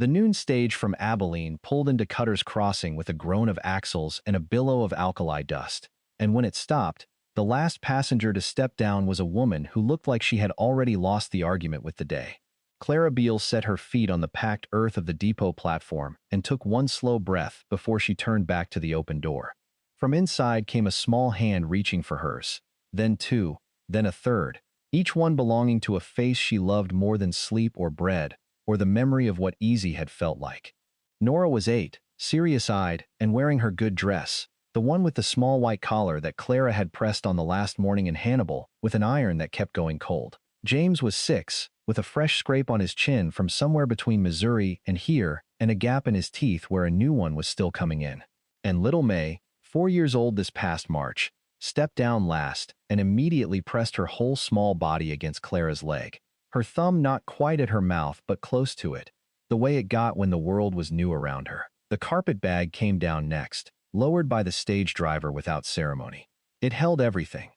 The noon stage from Abilene pulled into Cutter's Crossing with a groan of axles and a billow of alkali dust, and when it stopped, the last passenger to step down was a woman who looked like she had already lost the argument with the day. Clara Beale set her feet on the packed earth of the depot platform and took one slow breath before she turned back to the open door. From inside came a small hand reaching for hers, then two, then a third, each one belonging to a face she loved more than sleep or bread, or the memory of what easy had felt like. Nora was 8, serious-eyed, and wearing her good dress, the one with the small white collar that Clara had pressed on the last morning in Hannibal with an iron that kept going cold. James was 6, with a fresh scrape on his chin from somewhere between Missouri and here, and a gap in his teeth where a new one was still coming in. And little May, 4 years old this past March, stepped down last and immediately pressed her whole small body against Clara's leg, her thumb not quite at her mouth but close to it, the way it got when the world was new around her. The carpet bag came down next, lowered by the stage driver without ceremony. It held everything.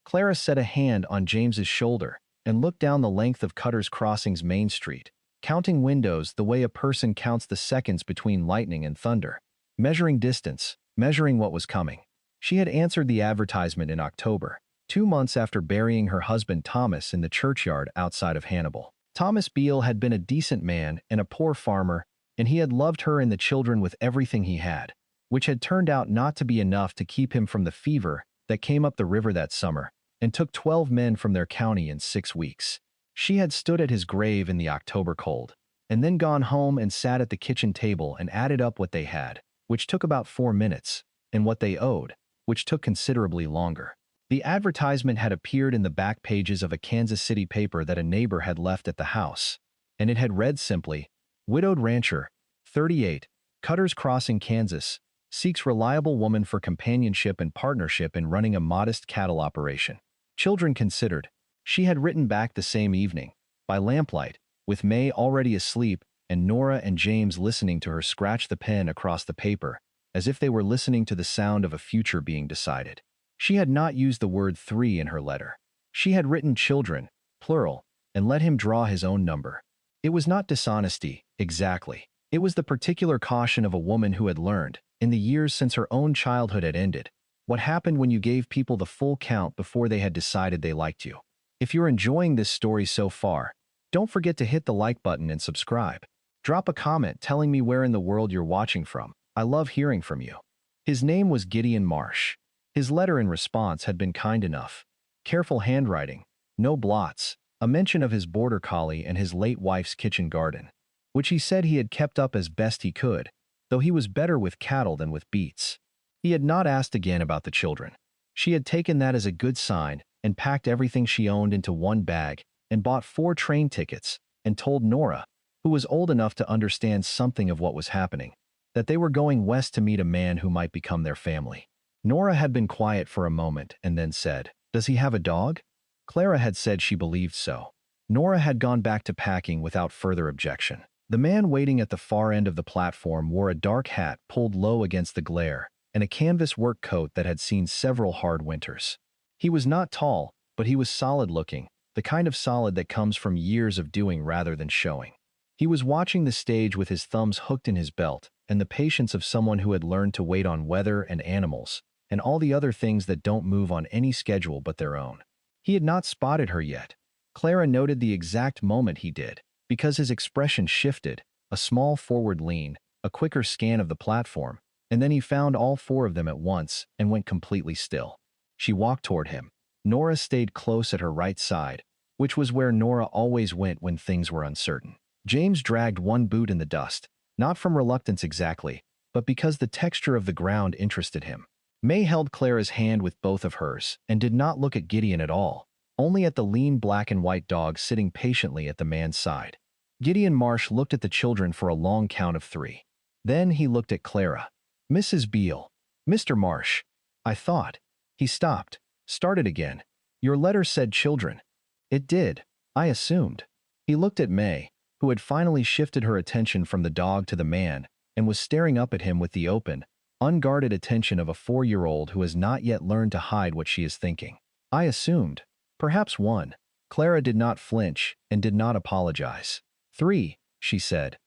Clara set a hand on James's shoulder and looked down the length of Cutter's Crossing's Main Street, counting windows the way a person counts the seconds between lightning and thunder, measuring distance, measuring what was coming. She had answered the advertisement in October, 2 months after burying her husband Thomas in the churchyard outside of Hannibal. Thomas Beale had been a decent man and a poor farmer, and he had loved her and the children with everything he had, which had turned out not to be enough to keep him from the fever that came up the river that summer and took 12 men from their county in 6 weeks. She had stood at his grave in the October cold, and then gone home and sat at the kitchen table and added up what they had, which took about 4 minutes, and what they owed, which took considerably longer. The advertisement had appeared in the back pages of a Kansas City paper that a neighbor had left at the house, and it had read simply, "Widowed rancher, 38, Cutter's Crossing, Kansas, seeks reliable woman for companionship and partnership in running a modest cattle operation. Children considered." She had written back the same evening, by lamplight, with May already asleep and Nora and James listening to her scratch the pen across the paper, as if they were listening to the sound of a future being decided. She had not used the word 3 in her letter. She had written children, plural, and let him draw his own number. It was not dishonesty, exactly. It was the particular caution of a woman who had learned, in the years since her own childhood had ended, what happened when you gave people the full count before they had decided they liked you. If you're enjoying this story so far, don't forget to hit the like button and subscribe. Drop a comment telling me where in the world you're watching from. I love hearing from you. His name was Gideon Marsh. His letter in response had been kind enough. Careful handwriting, no blots, a mention of his border collie and his late wife's kitchen garden, which he said he had kept up as best he could, though he was better with cattle than with beets. He had not asked again about the children. She had taken that as a good sign and packed everything she owned into one bag and bought 4 train tickets and told Nora, who was old enough to understand something of what was happening, that they were going west to meet a man who might become their family. Nora had been quiet for a moment and then said, "Does he have a dog?" Clara had said she believed so. Nora had gone back to packing without further objection. The man waiting at the far end of the platform wore a dark hat pulled low against the glare and a canvas work coat that had seen several hard winters. He was not tall, but he was solid-looking, the kind of solid that comes from years of doing rather than showing. He was watching the stage with his thumbs hooked in his belt and the patience of someone who had learned to wait on weather and animals and all the other things that don't move on any schedule but their own. He had not spotted her yet. Clara noted the exact moment he did, because his expression shifted, a small forward lean, a quicker scan of the platform, and then he found all 4 of them at once and went completely still. She walked toward him. Nora stayed close at her right side, which was where Nora always went when things were uncertain. James dragged one boot in the dust, not from reluctance exactly, but because the texture of the ground interested him. May held Clara's hand with both of hers and did not look at Gideon at all, only at the lean black and white dog sitting patiently at the man's side. Gideon Marsh looked at the children for a long count of 3. Then he looked at Clara. "Mrs. Beale, Mr. Marsh, I thought." He stopped, started again. "Your letter said children." "It did. I assumed." He looked at May, who had finally shifted her attention from the dog to the man and was staring up at him with the open, unguarded attention of a 4-year-old who has not yet learned to hide what she is thinking. "I assumed. Perhaps 1. Clara did not flinch and did not apologize. 3, she said.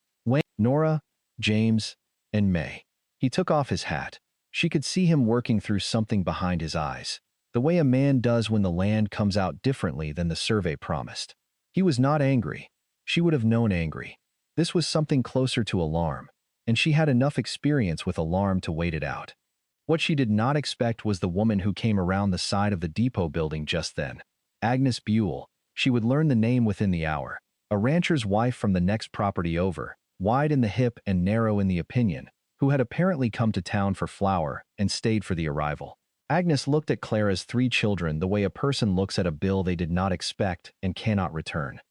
Nora, James, and May. He took off his hat. She could see him working through something behind his eyes, the way a man does when the land comes out differently than the survey promised. He was not angry. She would have known angry. This was something closer to alarm, and she had enough experience with alarm to wait it out. What she did not expect was the woman who came around the side of the depot building just then. Agnes Buell. She would learn the name within the hour. A rancher's wife from the next property over, wide in the hip and narrow in the opinion, who had apparently come to town for flour and stayed for the arrival. Agnes looked at Clara's 3 children the way a person looks at a bill they did not expect and cannot return.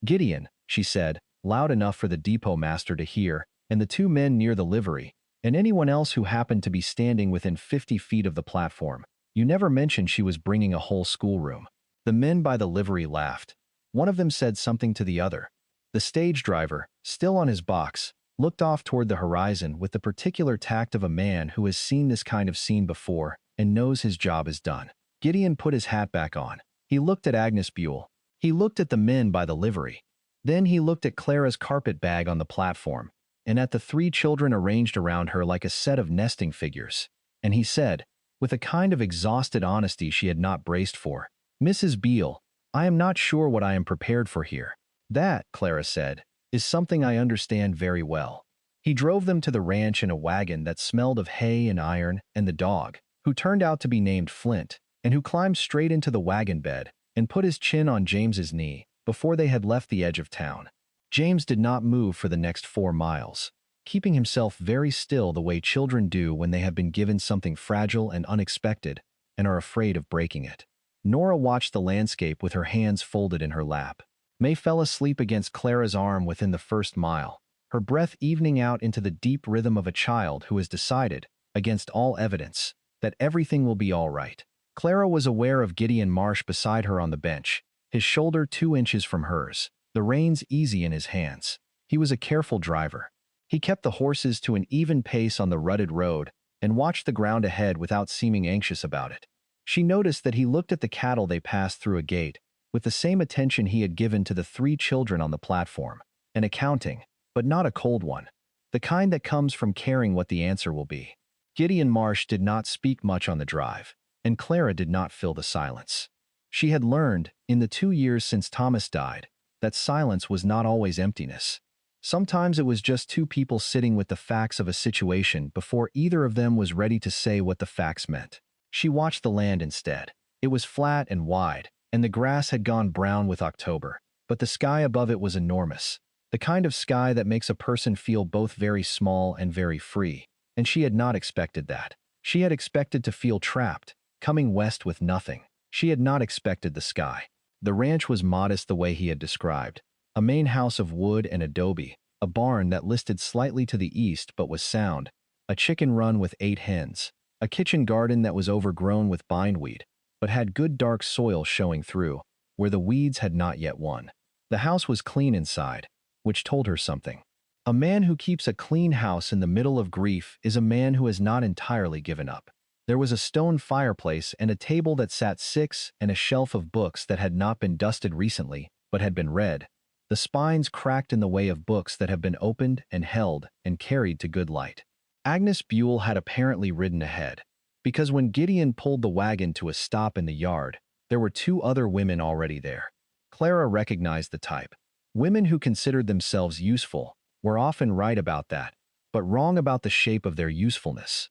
"Gideon," she said, loud enough for the depot master to hear, and the 2 men near the livery, and anyone else who happened to be standing within 50 feet of the platform. "You never mentioned she was bringing a whole schoolroom." The men by the livery laughed. One of them said something to the other. The stage driver, still on his box, looked off toward the horizon with the particular tact of a man who has seen this kind of scene before and knows his job is done. Gideon put his hat back on. He looked at Agnes Buell. He looked at the men by the livery. Then he looked at Clara's carpet bag on the platform, and at the 3 children arranged around her like a set of nesting figures. And he said, with a kind of exhausted honesty she had not braced for, "Mrs. Beale, I am not sure what I am prepared for here." "That," Clara said, "is something I understand very well." He drove them to the ranch in a wagon that smelled of hay and iron, and the dog, who turned out to be named Flint, and who climbed straight into the wagon bed and put his chin on James's knee before they had left the edge of town. James did not move for the next 4 miles, keeping himself very still the way children do when they have been given something fragile and unexpected and are afraid of breaking it. Nora watched the landscape with her hands folded in her lap. May fell asleep against Clara's arm within the first mile, her breath evening out into the deep rhythm of a child who has decided, against all evidence, that everything will be all right. Clara was aware of Gideon Marsh beside her on the bench, his shoulder 2 inches from hers, the reins easy in his hands. He was a careful driver. He kept the horses to an even pace on the rutted road and watched the ground ahead without seeming anxious about it. She noticed that he looked at the cattle they passed through a gate with the same attention he had given to the 3 children on the platform, an accounting, but not a cold one, the kind that comes from caring what the answer will be. Gideon Marsh did not speak much on the drive, and Clara did not fill the silence. She had learned, in the 2 years since Thomas died, that silence was not always emptiness. Sometimes it was just 2 people sitting with the facts of a situation before either of them was ready to say what the facts meant. She watched the land instead. It was flat and wide, and the grass had gone brown with October, but the sky above it was enormous, the kind of sky that makes a person feel both very small and very free, and she had not expected that. She had expected to feel trapped, coming west with nothing. She had not expected the sky. The ranch was modest the way he had described, a main house of wood and adobe, a barn that listed slightly to the east but was sound, a chicken run with 8 hens, a kitchen garden that was overgrown with bindweed, but had good dark soil showing through, where the weeds had not yet won. The house was clean inside, which told her something. A man who keeps a clean house in the middle of grief is a man who has not entirely given up. There was a stone fireplace and a table that sat 6 and a shelf of books that had not been dusted recently, but had been read, the spines cracked in the way of books that have been opened and held and carried to good light. Agnes Buell had apparently ridden ahead, because when Gideon pulled the wagon to a stop in the yard, there were 2 other women already there. Clara recognized the type. Women who considered themselves useful were often right about that, but wrong about the shape of their usefulness.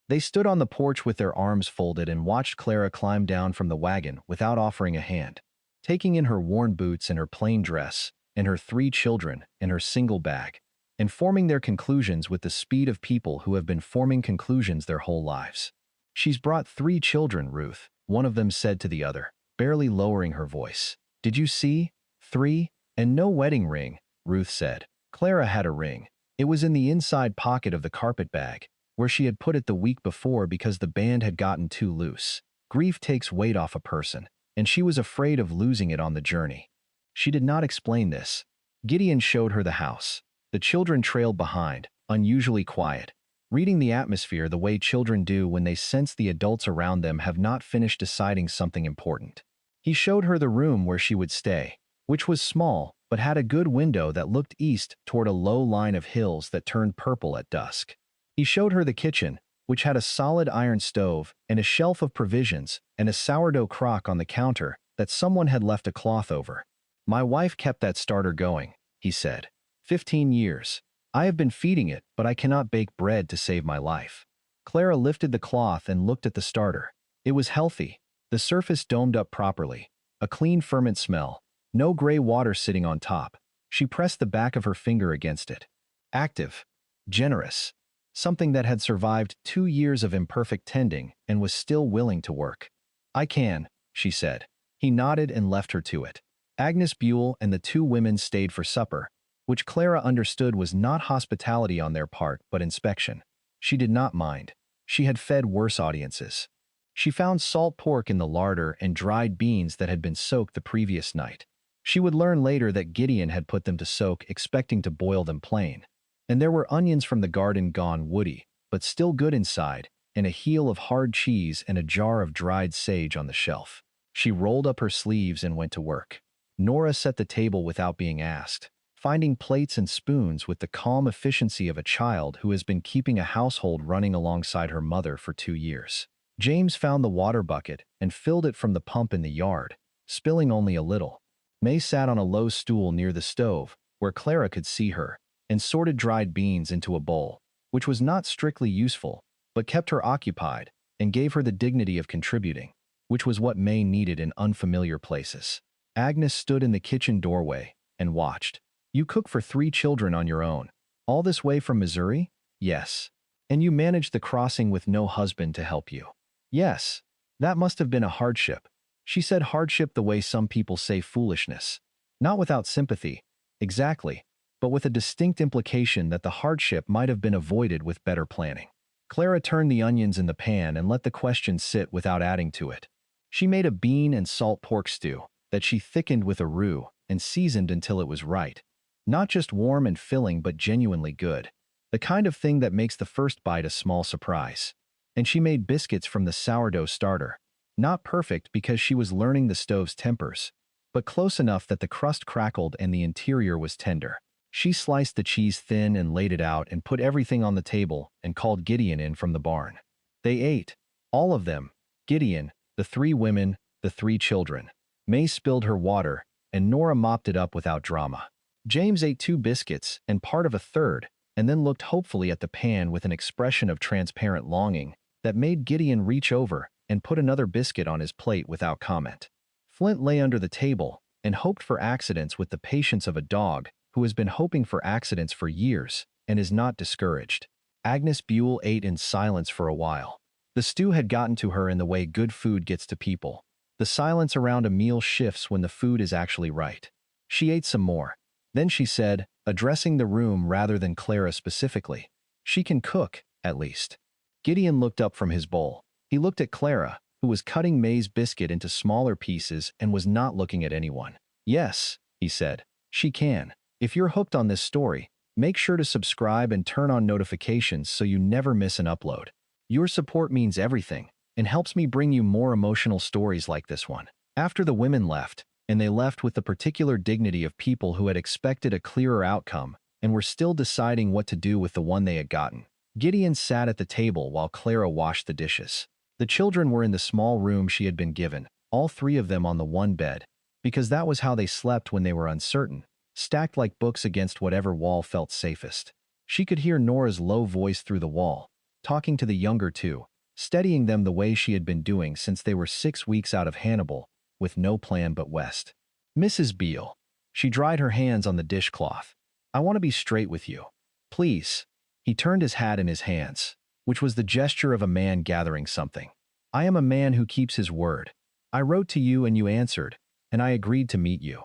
They stood on the porch with their arms folded and watched Clara climb down from the wagon without offering a hand, taking in her worn boots and her plain dress, and her 3 children and her single bag, and forming their conclusions with the speed of people who have been forming conclusions their whole lives. "She's brought 3 children, Ruth," one of them said to the other, barely lowering her voice. "Did you see? 3, and no wedding ring," Ruth said. Clara had a ring. It was in the inside pocket of the carpet bag, where she had put it the week before because the band had gotten too loose. Grief takes weight off a person, and she was afraid of losing it on the journey. She did not explain this. Gideon showed her the house. The children trailed behind, unusually quiet, reading the atmosphere the way children do when they sense the adults around them have not finished deciding something important. He showed her the room where she would stay, which was small but had a good window that looked east toward a low line of hills that turned purple at dusk. He showed her the kitchen, which had a solid iron stove and a shelf of provisions and a sourdough crock on the counter that someone had left a cloth over. "My wife kept that starter going," he said. 15 years. I have been feeding it, but I cannot bake bread to save my life." Clara lifted the cloth and looked at the starter. It was healthy, the surface domed up properly, a clean ferment smell, no gray water sitting on top. She pressed the back of her finger against it. Active, generous, something that had survived 2 years of imperfect tending and was still willing to work. "I can," she said. He nodded and left her to it. Agnes Buell and the two women stayed for supper, which Clara understood was not hospitality on their part but inspection. She did not mind. She had fed worse audiences. She found salt pork in the larder and dried beans that had been soaked the previous night. She would learn later that Gideon had put them to soak, expecting to boil them plain. And there were onions from the garden gone woody, but still good inside, and a heel of hard cheese and a jar of dried sage on the shelf. She rolled up her sleeves and went to work. Nora set the table without being asked, finding plates and spoons with the calm efficiency of a child who has been keeping a household running alongside her mother for 2 years. James found the water bucket and filled it from the pump in the yard, spilling only a little. May sat on a low stool near the stove, where Clara could see her, and sorted dried beans into a bowl, which was not strictly useful, but kept her occupied and gave her the dignity of contributing, which was what May needed in unfamiliar places. Agnes stood in the kitchen doorway and watched. "You cook for 3 children on your own. All this way from Missouri?" "Yes." "And you managed the crossing with no husband to help you?" "Yes." "That must have been a hardship." She said hardship the way some people say foolishness. Not without sympathy, exactly, but with a distinct implication that the hardship might have been avoided with better planning. Clara turned the onions in the pan and let the question sit without adding to it. She made a bean and salt pork stew that she thickened with a roux and seasoned until it was right. Not just warm and filling, but genuinely good. The kind of thing that makes the first bite a small surprise. And she made biscuits from the sourdough starter. Not perfect because she was learning the stove's tempers, but close enough that the crust crackled and the interior was tender. She sliced the cheese thin and laid it out and put everything on the table and called Gideon in from the barn. They ate. All of them. Gideon, the 3 women, the 3 children. May spilled her water, and Nora mopped it up without drama. James ate 2 biscuits and part of a third, and then looked hopefully at the pan with an expression of transparent longing that made Gideon reach over and put another biscuit on his plate without comment. Flint lay under the table and hoped for accidents with the patience of a dog who has been hoping for accidents for years and is not discouraged. Agnes Buell ate in silence for a while. The stew had gotten to her in the way good food gets to people. The silence around a meal shifts when the food is actually right. She ate some more. Then she said, addressing the room rather than Clara specifically, "She can cook, at least." Gideon looked up from his bowl. He looked at Clara, who was cutting May's biscuit into smaller pieces and was not looking at anyone. "Yes," he said, "she can. If you're hooked on this story, make sure to subscribe and turn on notifications so you never miss an upload. Your support means everything and helps me bring you more emotional stories like this one." After the women left, and they left with the particular dignity of people who had expected a clearer outcome and were still deciding what to do with the one they had gotten, Gideon sat at the table while Clara washed the dishes. The children were in the small room she had been given, all 3 of them on the one bed, because that was how they slept when they were uncertain, stacked like books against whatever wall felt safest. She could hear Nora's low voice through the wall, talking to the younger 2, steadying them the way she had been doing since they were 6 weeks out of Hannibal, with no plan but west. "Mrs. Beale." She dried her hands on the dishcloth. "I want to be straight with you. Please." He turned his hat in his hands, which was the gesture of a man gathering something. "I am a man who keeps his word. I wrote to you and you answered, and I agreed to meet you.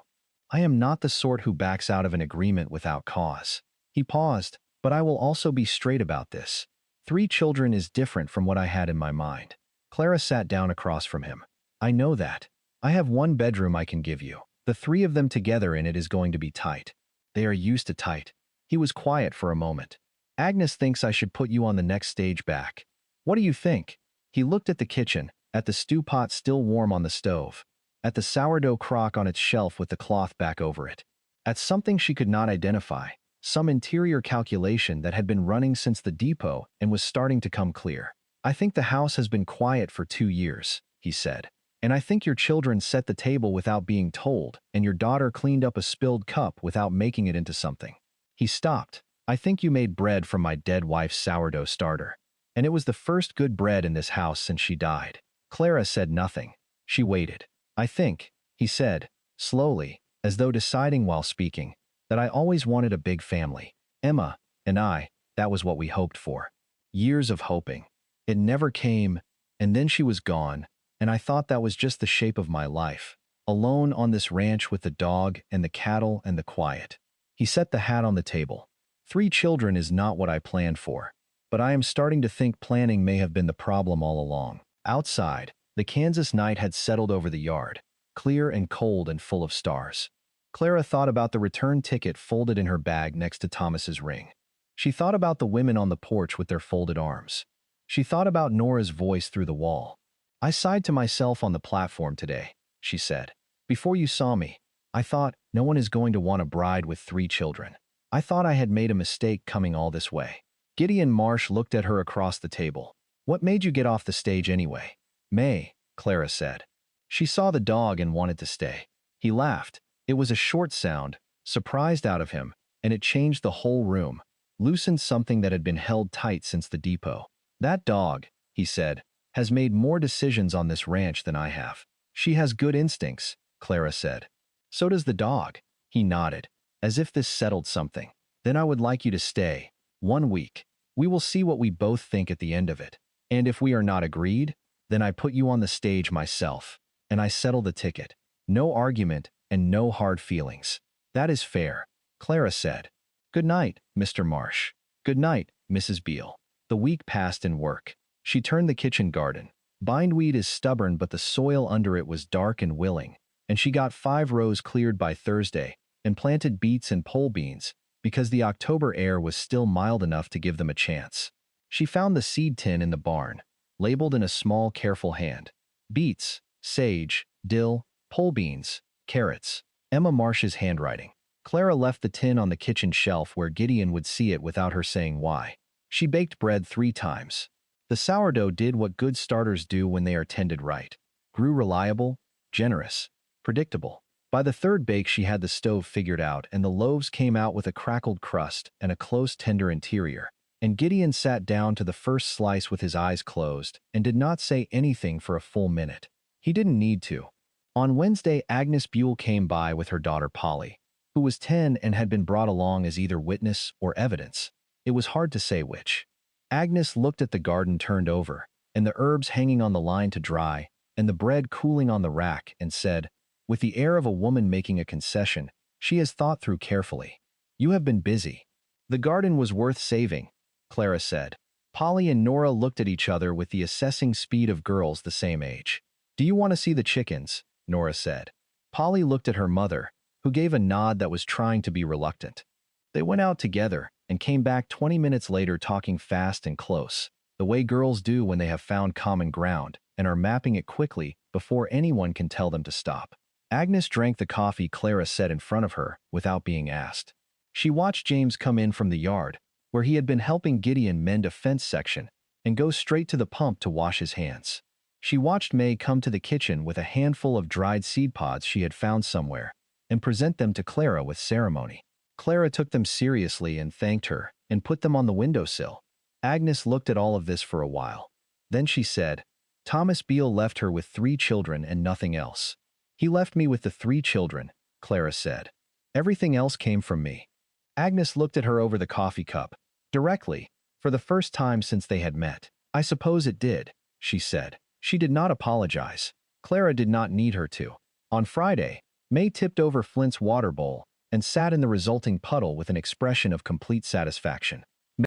I am not the sort who backs out of an agreement without cause." He paused, "But I will also be straight about this. 3 children is different from what I had in my mind." Clara sat down across from him. "I know that. I have 1 bedroom I can give you. The 3 of them together in it is going to be tight." "They are used to tight." He was quiet for a moment. "Agnes thinks I should put you on the next stage back. What do you think?" He looked at the kitchen, at the stew pot still warm on the stove. at the sourdough crock on its shelf with the cloth back over it, at something she could not identify, some interior calculation that had been running since the depot and was starting to come clear. "I think the house has been quiet for 2 years," he said. "And I think your children set the table without being told, and your daughter cleaned up a spilled cup without making it into something." He stopped. "I think you made bread from my dead wife's sourdough starter. And it was the first good bread in this house since she died." Clara said nothing. She waited. "I think," he said, slowly, as though deciding while speaking, "that I always wanted a big family. Emma and I, that was what we hoped for. Years of hoping. It never came, and then she was gone, and I thought that was just the shape of my life. Alone on this ranch with the dog and the cattle and the quiet." He set the hat on the table. "3 children is not what I planned for. But I am starting to think planning may have been the problem all along." Outside, the Kansas night had settled over the yard, clear and cold and full of stars. Clara thought about the return ticket folded in her bag next to Thomas's ring. She thought about the women on the porch with their folded arms. She thought about Nora's voice through the wall. "I sighed to myself on the platform today," she said. "Before you saw me, I thought, no one is going to want a bride with 3 children. I thought I had made a mistake coming all this way." Gideon Marsh looked at her across the table. "What made you get off the stage anyway?" "May," Clara said. "She saw the dog and wanted to stay." He laughed. It was a short sound, surprised out of him, and it changed the whole room, loosened something that had been held tight since the depot. "That dog," he said, "has made more decisions on this ranch than I have." "She has good instincts," Clara said. "So does the dog." He nodded, as if this settled something. "Then I would like you to stay. 1 week. We will see what we both think at the end of it. And if we are not agreed, then I put you on the stage myself, and I settle the ticket. No argument and no hard feelings." "That is fair," Clara said. "Good night, Mr. Marsh." "Good night, Mrs. Beale." The week passed in work. She turned the kitchen garden. Bindweed is stubborn, but the soil under it was dark and willing, and she got 5 rows cleared by Thursday and planted beets and pole beans because the October air was still mild enough to give them a chance. She found the seed tin in the barn, labeled in a small, careful hand. Beets, sage, dill, pole beans, carrots. Emma Marsh's handwriting. Clara left the tin on the kitchen shelf where Gideon would see it without her saying why. She baked bread 3 times. The sourdough did what good starters do when they are tended right. Grew reliable, generous, predictable. By the 3rd bake she had the stove figured out, and the loaves came out with a crackled crust and a close, tender interior. And Gideon sat down to the first slice with his eyes closed and did not say anything for a full minute. He didn't need to. On Wednesday, Agnes Buell came by with her daughter Polly, who was 10 and had been brought along as either witness or evidence. It was hard to say which. Agnes looked at the garden turned over, and the herbs hanging on the line to dry, and the bread cooling on the rack, and said, with the air of a woman making a concession she has thought through carefully, "You have been busy." "The garden was worth saving," Clara said. Polly and Nora looked at each other with the assessing speed of girls the same age. "Do you want to see the chickens?" Nora said. Polly looked at her mother, who gave a nod that was trying to be reluctant. They went out together and came back 20 minutes later talking fast and close, the way girls do when they have found common ground and are mapping it quickly before anyone can tell them to stop. Agnes drank the coffee Clara set in front of her without being asked. She watched James come in from the yard, where he had been helping Gideon mend a fence section, and go straight to the pump to wash his hands. She watched May come to the kitchen with a handful of dried seed pods she had found somewhere, and present them to Clara with ceremony. Clara took them seriously and thanked her, and put them on the windowsill. Agnes looked at all of this for a while. Then she said, "Thomas Beale left her with 3 children and nothing else." "He left me with the 3 children," Clara said. "Everything else came from me." Agnes looked at her over the coffee cup, directly, for the first time since they had met. "I suppose it did," she said. She did not apologize. Clara did not need her to. On Friday, May tipped over Flint's water bowl and sat in the resulting puddle with an expression of complete satisfaction.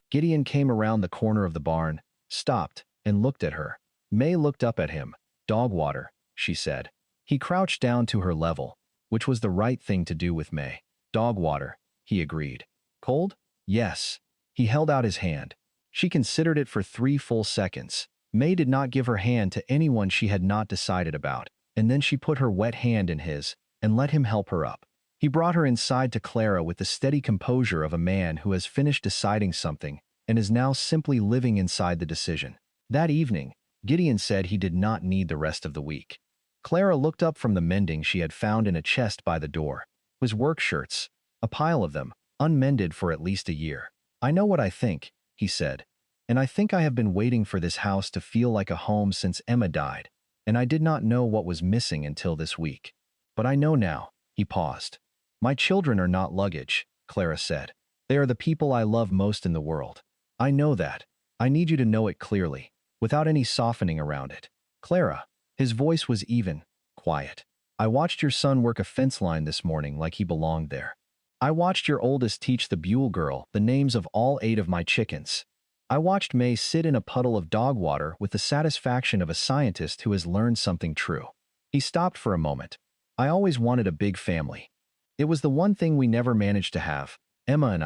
Gideon came around the corner of the barn, stopped, and looked at her. May looked up at him. "Dog water," she said. He crouched down to her level, which was the right thing to do with May. "Dog water," he agreed. "Cold?" "Yes." He held out his hand. She considered it for 3 full seconds. May did not give her hand to anyone she had not decided about, and then she put her wet hand in his and let him help her up. He brought her inside to Clara with the steady composure of a man who has finished deciding something and is now simply living inside the decision. That evening, Gideon said he did not need the rest of the week. Clara looked up from the mending she had found in a chest by the door. His work shirts, a pile of them, unmended for at least a year. "I know what I think," he said, "and I think I have been waiting for this house to feel like a home since Emma died, and I did not know what was missing until this week. But I know now." He paused. "My children are not luggage," Clara said. "They are the people I love most in the world. I know that. I need you to know it clearly, without any softening around it. Clara," his voice was even, quiet, "I watched your son work a fence line this morning like he belonged there. I watched your oldest teach the Buell girl the names of all 8 of my chickens. I watched May sit in a puddle of dog water with the satisfaction of a scientist who has learned something true." He stopped for a moment. "I always wanted a big family. It was the one thing we never managed to have, Emma and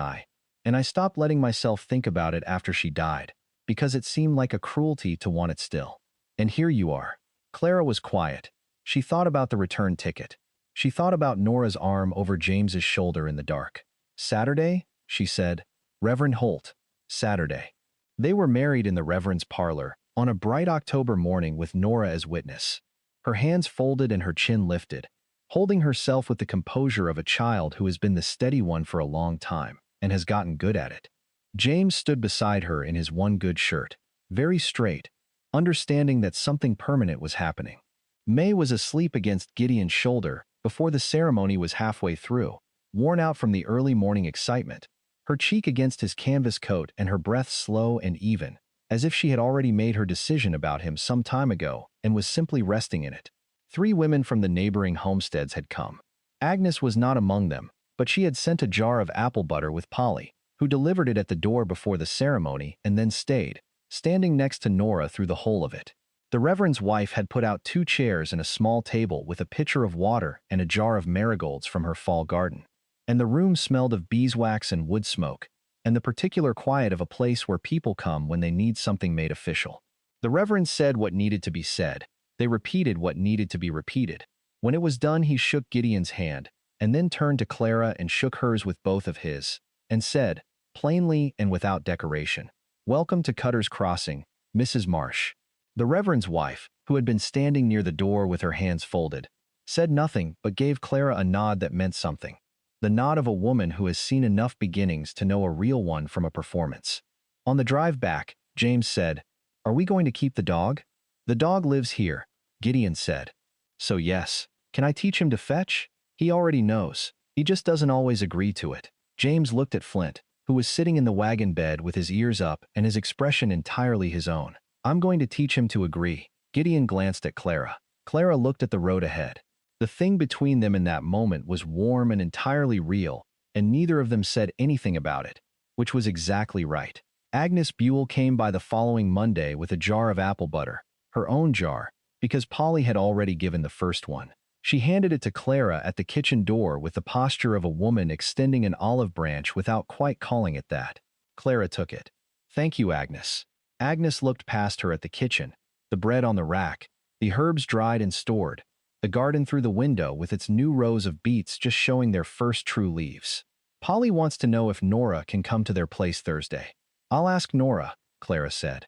I stopped letting myself think about it after she died, because it seemed like a cruelty to want it still. And here you are." Clara was quiet. She thought about the return ticket. She thought about Nora's arm over James's shoulder in the dark. "Saturday?" she said. "Reverend Holt. Saturday." They were married in the Reverend's parlor on a bright October morning with Nora as witness. Her hands folded and her chin lifted, holding herself with the composure of a child who has been the steady one for a long time and has gotten good at it. James stood beside her in his one good shirt, very straight, understanding that something permanent was happening. May was asleep against Gideon's shoulder before the ceremony was halfway through, worn out from the early morning excitement, her cheek against his canvas coat and her breath slow and even, as if she had already made her decision about him some time ago and was simply resting in it. 3 women from the neighboring homesteads had come. Agnes was not among them, but she had sent a jar of apple butter with Polly, who delivered it at the door before the ceremony and then stayed, standing next to Nora through the whole of it. The Reverend's wife had put out 2 chairs and a small table with a pitcher of water and a jar of marigolds from her fall garden. And the room smelled of beeswax and wood smoke, and the particular quiet of a place where people come when they need something made official. The Reverend said what needed to be said. They repeated what needed to be repeated. When it was done, he shook Gideon's hand, and then turned to Clara and shook hers with both of his, and said, plainly and without decoration, "Welcome to Cutter's Crossing, Mrs. Marsh." The Reverend's wife, who had been standing near the door with her hands folded, said nothing but gave Clara a nod that meant something. The nod of a woman who has seen enough beginnings to know a real one from a performance. On the drive back, James said, "Are we going to keep the dog?" "The dog lives here," Gideon said. "So yes. Can I teach him to fetch?" "He already knows. He just doesn't always agree to it." James looked at Flint, who was sitting in the wagon bed with his ears up and his expression entirely his own. "I'm going to teach him to agree." Gideon glanced at Clara. Clara looked at the road ahead. The thing between them in that moment was warm and entirely real, and neither of them said anything about it, which was exactly right. Agnes Buell came by the following Monday with a jar of apple butter, her own jar, because Polly had already given the first one. She handed it to Clara at the kitchen door with the posture of a woman extending an olive branch without quite calling it that. Clara took it. "Thank you, Agnes." Agnes looked past her at the kitchen, the bread on the rack, the herbs dried and stored, the garden through the window with its new rows of beets just showing their first true leaves. "Polly wants to know if Nora can come to their place Thursday." "I'll ask Nora," Clara said.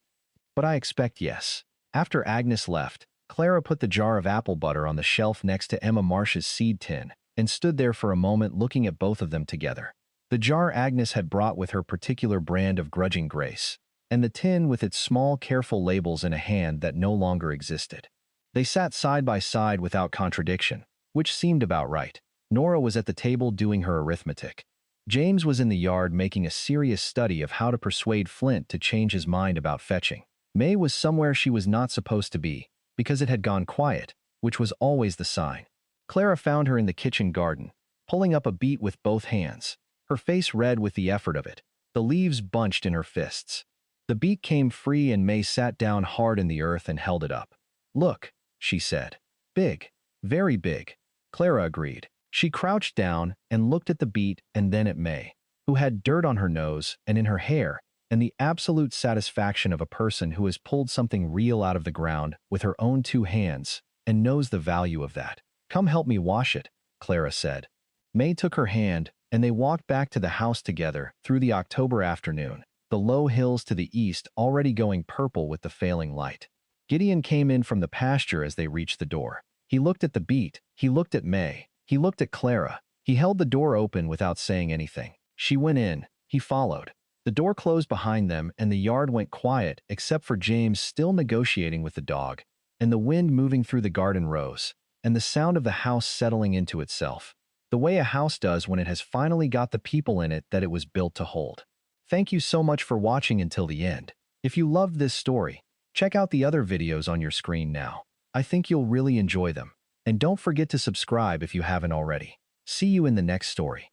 "But I expect yes." After Agnes left, Clara put the jar of apple butter on the shelf next to Emma Marsh's seed tin and stood there for a moment looking at both of them together. The jar Agnes had brought with her particular brand of grudging grace, and the tin with its small, careful labels in a hand that no longer existed. They sat side by side without contradiction, which seemed about right. Nora was at the table doing her arithmetic. James was in the yard making a serious study of how to persuade Flint to change his mind about fetching. May was somewhere she was not supposed to be, because it had gone quiet, which was always the sign. Clara found her in the kitchen garden, pulling up a beet with both hands, her face red with the effort of it, the leaves bunched in her fists. The beet came free and May sat down hard in the earth and held it up. "Look," she said. "Big. Very big." Clara agreed. She crouched down and looked at the beet and then at May, who had dirt on her nose and in her hair, and the absolute satisfaction of a person who has pulled something real out of the ground with her own 2 hands, and knows the value of that. Come help me wash it, Clara said. May took her hand, and they walked back to the house together through the October afternoon, the low hills to the east already going purple with the failing light. Gideon came in from the pasture as they reached the door. He looked at the beat, he looked at May, he looked at Clara. He held the door open without saying anything. She went in, he followed. The door closed behind them and the yard went quiet except for James still negotiating with the dog, and the wind moving through the garden rows, and the sound of the house settling into itself, the way a house does when it has finally got the people in it that it was built to hold. Thank you so much for watching until the end. If you loved this story, check out the other videos on your screen now. I think you'll really enjoy them. And don't forget to subscribe if you haven't already. See you in the next story.